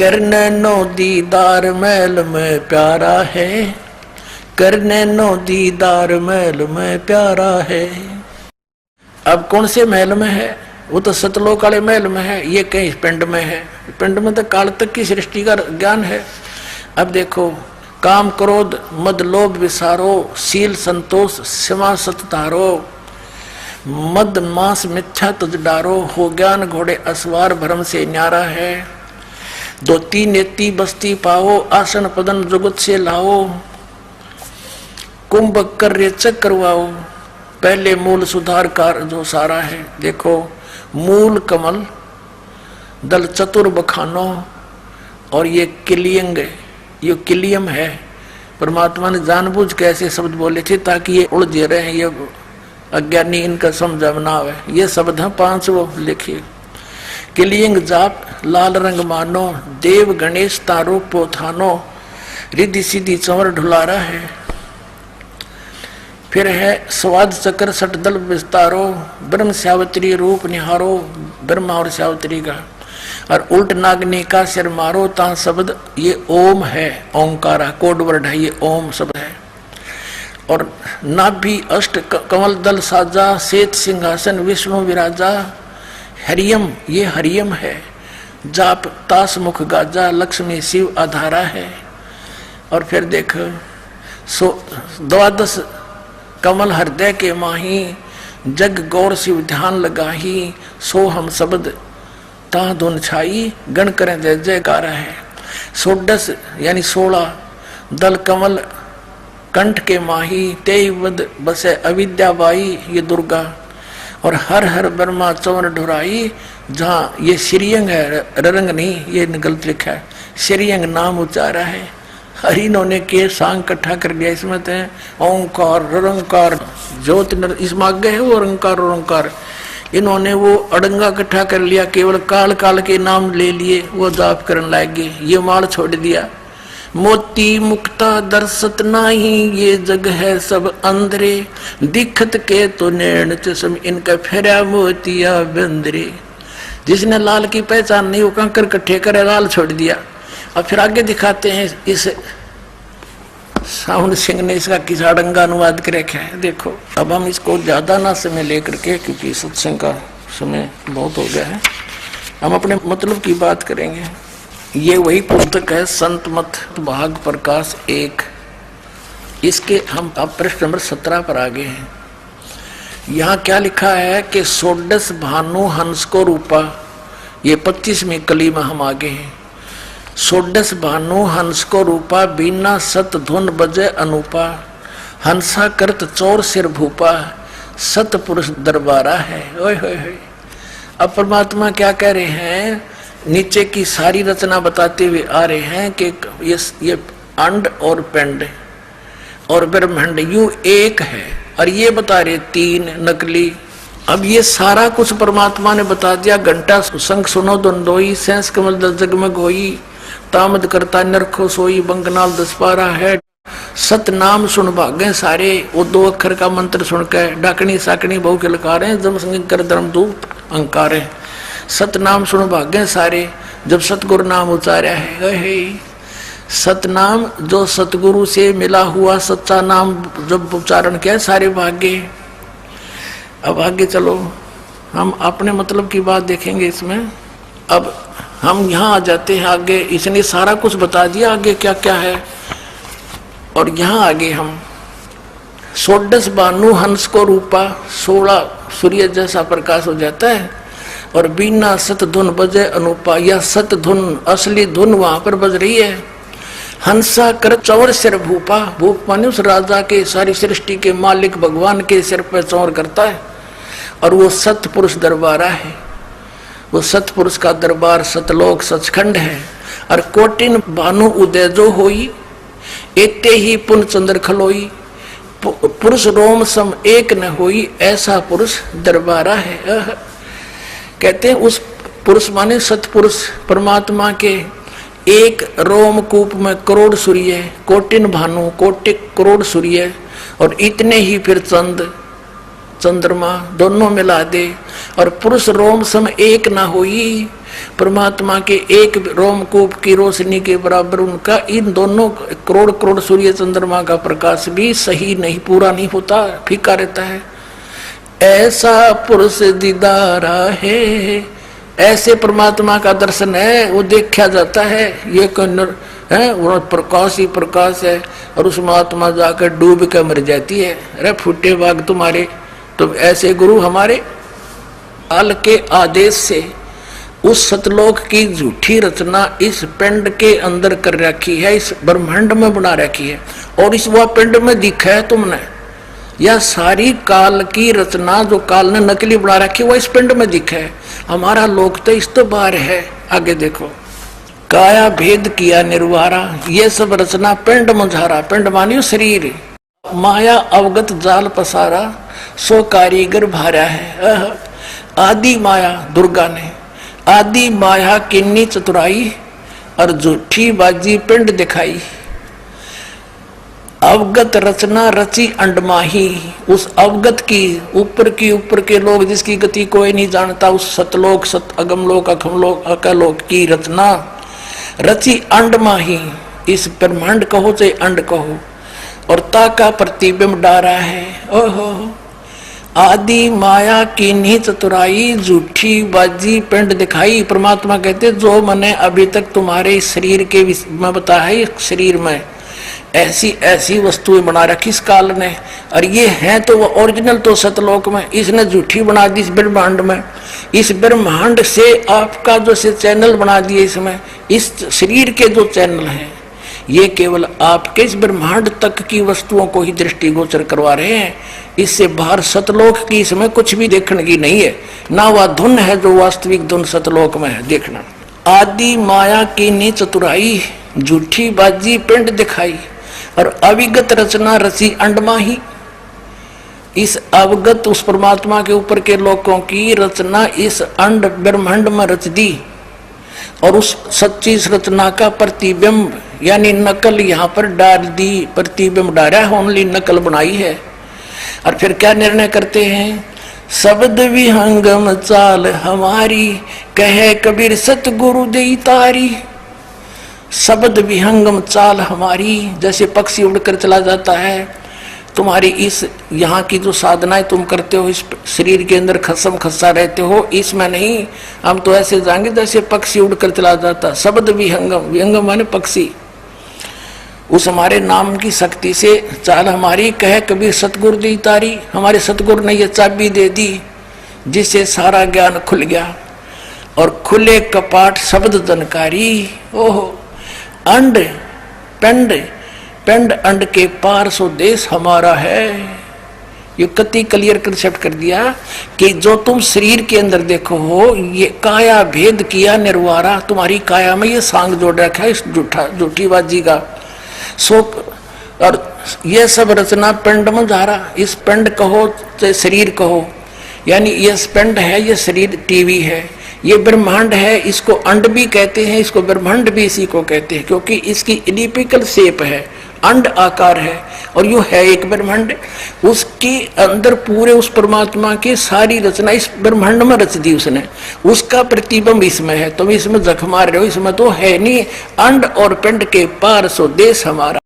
करने नो दीदार महल में प्यारा है, करने नो दीदार महल में प्यारा है। अब कौन से महल में है? वो तो सतलोक वाले महल में है, ये कहीं पिंड में है। पिंड में तो काल तक की सृष्टि का ज्ञान है। अब देखो, काम क्रोध मद लोभ विसारो, शील संतोष क्षमा सत धारो, मद मांस मिथ्या तुझ डारो, हो ज्ञान घोड़े असवार भरम से न्यारा है। धोती नेति बस्ती पाओ, आसन पदन जुगत से लाओ, कुंभ कर रेचक करवाओ, पहले मूल सुधार कार जो सारा है। देखो, मूल कमल दल चतुर बखानो, और ये किलियंग, ये किलियम है। परमात्मा ने जानबूझ के ऐसे शब्द बोले थे ताकि ये उलझे रहे, ये अज्ञानी इनका समझ ना आवे। ये शब्द है 5 वो लिखिए। किलियंग जाप लाल रंग मानो, देव गणेश तारो पोथानो, रिद्धि सिद्धि चंवर ढुलारा है। फिर है स्वाद चक्र सटदल विस्तारो, ब्रह्म सावित्री रूप निहारो, ब्रह्मा और सावित्री का। और उल्ट नागनी का सिर मारो, ता शब्द ये ओम है, ओंकारा कोड वर्ड है, ये ओम शब्द है। और नाभि अष्ट कमल दल साजा, श्वेत सिंहासन विष्णु विराजा, हरियम ये हरियम है। जाप तास मुख गाजा, लक्ष्मी शिव आधारा है। और फिर देख, द्वादश कमल हृदय के माही, जग गौर शिव ध्यान लगाही, सो हम शब्द ता धुन छाई, गण करें जय जयकार है। 16 यानी 16 दल कमल कंठ के माही, तेवद बसे अविद्या बाई ये दुर्गा। और हर हर ब्रह्मा चंवर ढुराई, जहाँ ये श्रीयंग है, ररंग नहीं, ये गलत लिखा है, श्रीयंग नाम उच्चारा है। हरि इन्होंने के सांग इकट्ठा कर दिया इसमें, तो ओंकार ररंकार ज्योत इसमें आगे है वो रंकार ओंकार। इन्होंने वो अड़ंगा इकट्ठा कर लिया, केवल काल काल के नाम ले लिए, वो जाप करने लगे, ये माल छोड़ दिया। मोती मुक्ता दर्शत नाही, ये जग है सब अंधरे, दिखत के तो नैन चश्म इनका फेरा मोतिया बंदरे। जिसने लाल की पहचान नहीं, वो कंकर इकट्ठे करे, लाल छोड़ दिया। और फिर आगे दिखाते हैं, इस साउंड सिंह ने इसका किस अड़ंगा अनुवाद कर रखा है। देखो, अब हम इसको ज्यादा ना समय लेकर के, क्योंकि सत्संग का समय बहुत हो गया है, हम अपने मतलब की बात करेंगे। ये वही पुस्तक है संत मत भाग प्रकाश 1। इसके हम अब पृष्ठ नंबर 17 पर आगे हैं। यहाँ क्या लिखा है कि 16 भानु हंस को रूपा, ये 25वीं कली में हम आगे हैं। 16 भानु हंस को रूपा, बीना सत धुन बजे अनूपा, हंसा करत चौर सिर भूपा, सत पुरुष दरबारा है। ओए होए होए। अब परमात्मा क्या कह रहे हैं, नीचे की सारी रचना बताते हुए आ रहे हैं कि ये अंड और पिंड और ब्रह्मांड यूं एक है, और ये बता रहे 3 नकली। अब ये सारा कुछ परमात्मा ने बता दिया। घंटा संग सुनो दंडोई, सेंस कमल दल जगमग होई, तामद करता नरखो सोई, बंगनाल 10 पारा है। सत नाम सुन भागे सारे, वो 2 अक्षर का मंत्र सुनकर डाकनी साकनी बहु के लकारे, जब संग कर धर्म धूप अंकारे। सत नाम सुन भागे सारे, जब सतगुरु नाम उचारा है। सतनाम जो सतगुरु से मिला हुआ सच्चा नाम जब उच्चारण किया, सारे भाग्य। अब आगे चलो, हम अपने मतलब की बात देखेंगे इसमें। अब हम यहाँ आ जाते हैं आगे, इसने सारा कुछ बता दिया आगे क्या क्या है। और यहाँ आगे हम 16 भानु हंस को रूपा, 16 सूर्य जैसा प्रकाश हो जाता है। और बीना सत धुन बजे अनूपा, या सत धुन असली धुन वहां पर बज रही है। हंसा कर चौर सिर भूपा, भूप माने उस राजा के, सारी सृष्टि के मालिक भगवान के सिर पर चौर करता है। और वो सतपुरुष दरबारा है, वो सतपुरुष का दरबार सतलोक सचखंड है। और कोटिन भानु उदय जो होई, एते ही पुन चंद्र खलोई, पुरुष रोम सम एक न होई, ऐसा पुरुष दरबारा है। कहते हैं उस पुरुष माने सतपुरुष परमात्मा के, एक रोमकूप में करोड़ सूर्य, कोटिन भानु कोटि करोड़ सूर्य, और इतने ही फिर चंद, चंद्रमा दोनों मिला दे और पुरुष रोम सम एक ना होई, परमात्मा के एक रोमकूप की रोशनी के बराबर उनका इन दोनों करोड़ करोड़ सूर्य चंद्रमा का प्रकाश भी सही नहीं, पूरा नहीं होता, फीका रहता है। ऐसा पुरुष दीदारा है, ऐसे परमात्मा का दर्शन है, वो देखा जाता है। ये है वो प्रकाश ही प्रकाश है और उसमें आत्मा जाकर डूब कर मर जाती है। अरे फूटे बाग तुम्हारे, तुम ऐसे गुरु हमारे काल के आदेश से उस सतलोक की झूठी रचना इस पिंड के अंदर कर रखी है, इस ब्रह्मांड में बना रखी है और इस वह पिंड में दिखा है तुमने। यह सारी काल की रचना जो काल ने नकली बना रखी वो इस पिंड में दिखा है। हमारा लोक तो इस तो बाहर है। आगे देखो, काया भेद किया निर्वारा, ये सब रचना पिंड मुझारा, पिंड मानियो शरीर, माया अवगत जाल पसारा, सो कारीगर भारा है। आदि माया दुर्गा ने आदि माया किन्नी चतुराई और झूठी बाजी पिंड दिखाई। अवगत रचना रची अंडमाही, उस अवगत की ऊपर के लोग जिसकी गति कोई नहीं जानता, उस सतलोक सत अगमलोक अखमलोक अकलोक की रचना रची अंडमाही, इस ब्रह्मांड कहो चाहे अंड कहो, और ताका प्रतिबिंब डारा है। ओहो, आदि माया की नी चतुराई झूठी बाजी पिंड दिखाई। परमात्मा कहते जो मैंने अभी तक तुम्हारे शरीर के में बताया है, शरीर में ऐसी ऐसी वस्तुएं बना रखी इस काल ने, और ये है तो वो ओरिजिनल तो सतलोक में, इसने झूठी बना दी इस ब्रह्मांड में। इस ब्रह्मांड से आपका जो से चैनल बना दिए, इसमें इस शरीर के जो चैनल हैं ये केवल आपके इस ब्रह्मांड तक की वस्तुओं को ही दृष्टिगोचर करवा रहे हैं। इससे बाहर सतलोक की इसमें कुछ भी देखने की नहीं है, ना वह धुन है जो वास्तविक धुन सतलोक में है देखना। आदि माया की नी चतुराई झूठी बाजी पिंड दिखाई और अविगत रचना रची अंडमा ही, इस अवगत उस परमात्मा के ऊपर के लोगों की रचना इस अंड ब्रह्मांड में रच दी और उस सच्ची रचना का प्रतिबिंब यानी नकल यहाँ पर डाल दी, प्रतिबिंब डाला है, ओनली नकल बनाई है। और फिर क्या निर्णय करते हैं, शब्द विहंगम चाल हमारी, कहे कबीर सतगुरु देई तारी। शब्द विहंगम चाल हमारी, जैसे पक्षी उड़कर चला जाता है, तुम्हारी इस यहाँ की जो साधनाएं तुम करते हो, इस शरीर के अंदर खसम खसा रहते हो, इसमें नहीं, हम तो ऐसे जाएंगे जैसे पक्षी उड़कर चला जाता। शब्द विहंगम, विहंगम माने पक्षी, उस हमारे नाम की शक्ति से चाल हमारी, कहे कबीर सतगुरु दी तारी, हमारे सतगुरु ने ये चाबी दे दी जिससे सारा ज्ञान खुल गया। और खुले कपाट शब्द जनकारी, ओहो, अंड पिंड, पिंड अंड के पार सो देश हमारा है। ये कति क्लियर कंसेप्ट कर दिया कि जो तुम शरीर के अंदर देखो हो, ये काया भेद किया निर्वारा, तुम्हारी काया में ये सांग जोड़ रखा है इस झूठी बाजी का सो। और ये सब रचना पिंड में जा रहा, इस पिंड कहो चाहे शरीर कहो, यानी ये पिंड है, ये शरीर टीवी है, ये ब्रह्मांड है, इसको अंड भी कहते हैं, इसको ब्रह्मांड भी इसी को कहते हैं, क्योंकि इसकी इलिप्टिकल शेप है, अंड आकार है, और यो है एक ब्रह्मांड। उसके अंदर पूरे उस परमात्मा की सारी रचना इस ब्रह्मांड में रच दी उसने, उसका प्रतिबिंब इसमें है। तुम इसमें जख मार रहे हो, इसमें तो है नहीं। अंड और पिंड के पार सो देश हमारा।